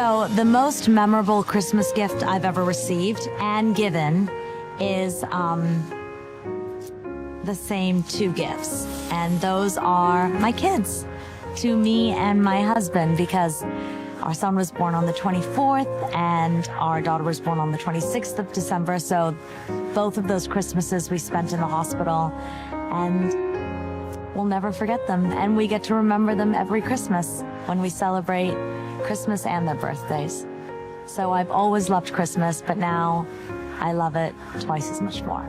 So the most memorable Christmas gift I've ever received and given is the same two gifts, and those are my kids to me and my husband, because our son was born on the 24th and our daughter was born on the 26th of December. So both of those Christmases we spent in the hospital, and we'll never forget them. And we get to remember them every Christmas when we celebrate Christmas and their birthdays. So I've always loved Christmas, but now I love it twice as much more.